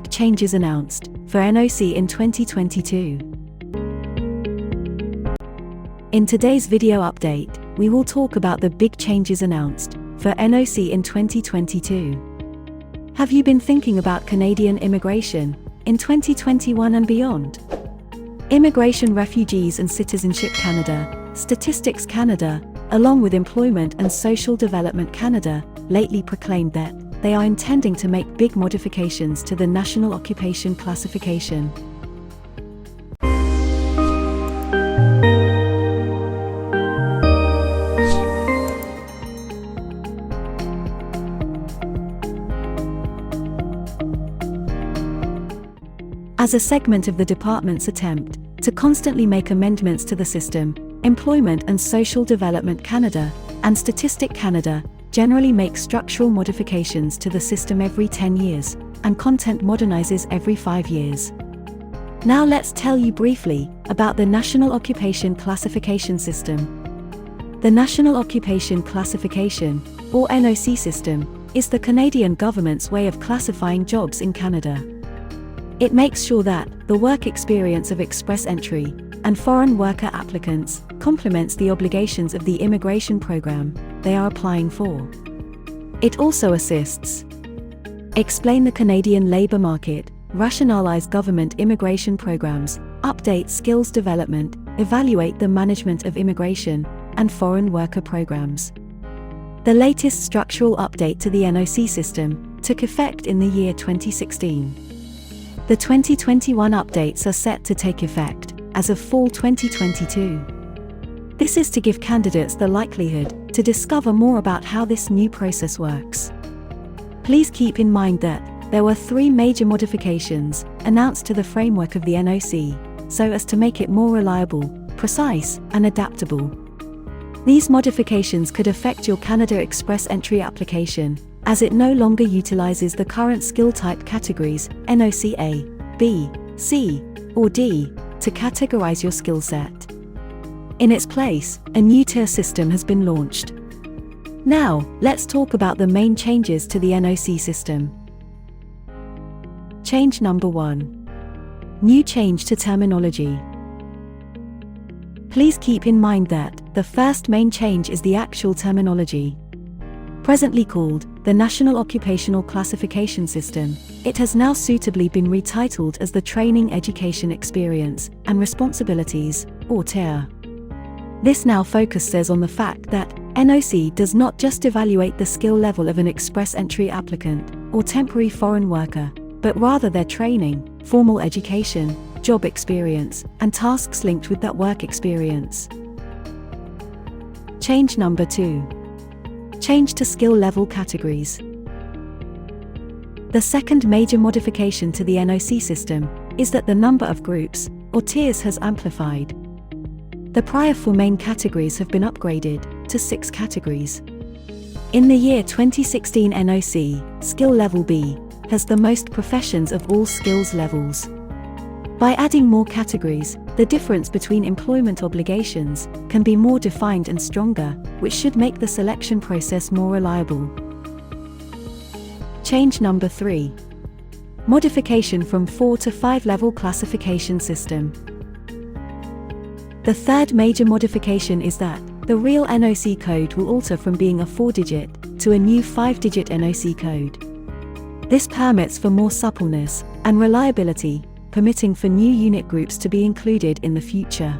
big changes announced for NOC in 2022. In today's video update, we will talk about the big changes announced for NOC in 2022. Have you been thinking about Canadian immigration in 2021 and beyond? Immigration, Refugees and Citizenship Canada, Statistics Canada, along with Employment and Social Development Canada, lately proclaimed that they are intending to make big modifications to the National Occupation Classification. As a segment of the department's attempt to constantly make amendments to the system, Employment and Social Development Canada and Statistic Canada generally make structural modifications to the system every 10 years, and content modernizes every 5 years. Now let's tell you briefly about the National Occupation Classification System. The National Occupation Classification, or NOC system, is the Canadian government's way of classifying jobs in Canada. It makes sure that the work experience of express entry and foreign worker applicants complements the obligations of the immigration program they are applying for. It also assists explain the Canadian labour market, rationalize government immigration programs, update skills development, evaluate the management of immigration and foreign worker programs. The latest structural update to the NOC system took effect in the year 2016. The 2021 updates are set to take effect as of fall 2022. This is to give candidates the likelihood to discover more about how this new process works. Please keep in mind that there were 3 major modifications announced to the framework of the NOC, so as to make it more reliable, precise, and adaptable. These modifications could affect your Canada Express Entry application, as it no longer utilizes the current skill type categories NOC A, B, C, or D to categorize your skill set. In its place, a new tier system has been launched. Now, let's talk about the main changes to the NOC system. Change number 1. New change to terminology. Please keep in mind that the first main change is the actual terminology. Presently called the National Occupational Classification System, it has now suitably been retitled as the Training, Education, Experience, and Responsibilities, or TER. This now focuses on the fact that NOC does not just evaluate the skill level of an express entry applicant or temporary foreign worker, but rather their training, formal education, job experience, and tasks linked with that work experience. Change number 2. Change to skill level categories. The second major modification to the NOC system is that the number of groups, or tiers, has amplified. The prior 4 main categories have been upgraded to 6 categories. In the year 2016, NOC, skill level B, has the most professions of all skills levels. By adding more categories, the difference between employment obligations can be more defined and stronger, which should make the selection process more reliable. Change number 3. Modification from 4 to 5 level classification system. The third major modification is that the real NOC code will alter from being a 4-digit to a new 5-digit NOC code. This permits for more suppleness and reliability, permitting for new unit groups to be included in the future.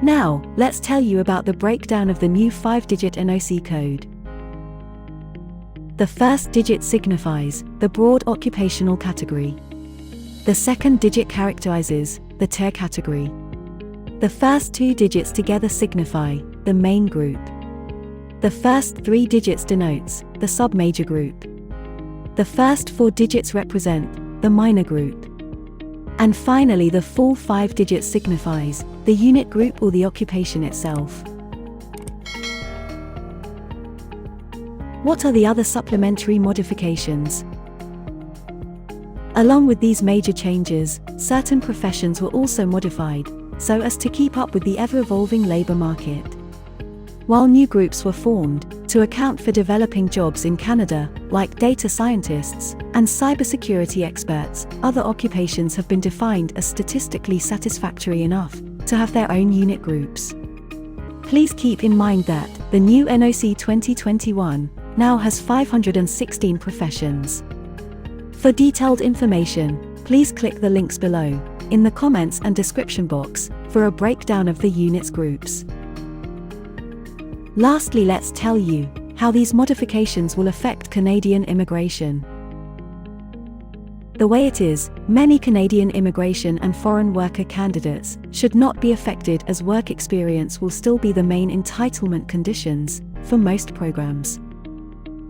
Now, let's tell you about the breakdown of the new 5-digit NOC code. The first digit signifies the broad occupational category. The second digit characterizes the tier category. The first 2 digits together signify the main group. The first 3 digits denotes the sub-major group. The first 4 digits represent the minor group. And finally, the full 5 digits signifies the unit group or the occupation itself. What are the other supplementary modifications? Along with these major changes, certain professions were also modified, so as to keep up with the ever-evolving labour market. While new groups were formed to account for developing jobs in Canada, like data scientists and cybersecurity experts, other occupations have been defined as statistically satisfactory enough to have their own unit groups. Please keep in mind that the new NOC 2021 now has 516 professions. For detailed information, please click the links below in the comments and description box for a breakdown of the units groups. Lastly, let's tell you how these modifications will affect Canadian immigration. The way it is, many Canadian immigration and foreign worker candidates should not be affected, as work experience will still be the main entitlement conditions for most programs.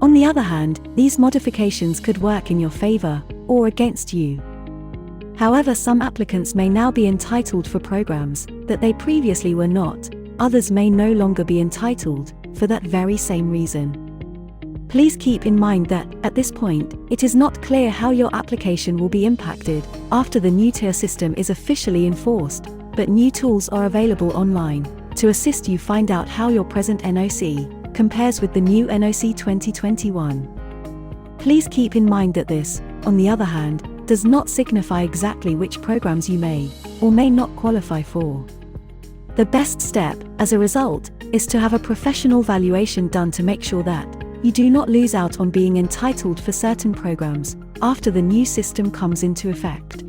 On the other hand, these modifications could work in your favor or against you. However, some applicants may now be entitled for programs that they previously were not. Others may no longer be entitled for that very same reason. Please keep in mind that, at this point, it is not clear how your application will be impacted after the new tier system is officially enforced, but new tools are available online to assist you find out how your present NOC compares with the new NOC 2021. Please keep in mind that this, on the other hand, does not signify exactly which programs you may or may not qualify for. The best step, as a result, is to have a professional valuation done to make sure that you do not lose out on being entitled for certain programs after the new system comes into effect.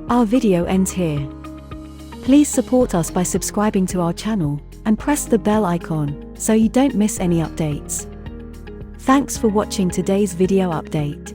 Our video ends here. Please support us by subscribing to our channel and press the bell icon so you don't miss any updates. Thanks for watching today's video update.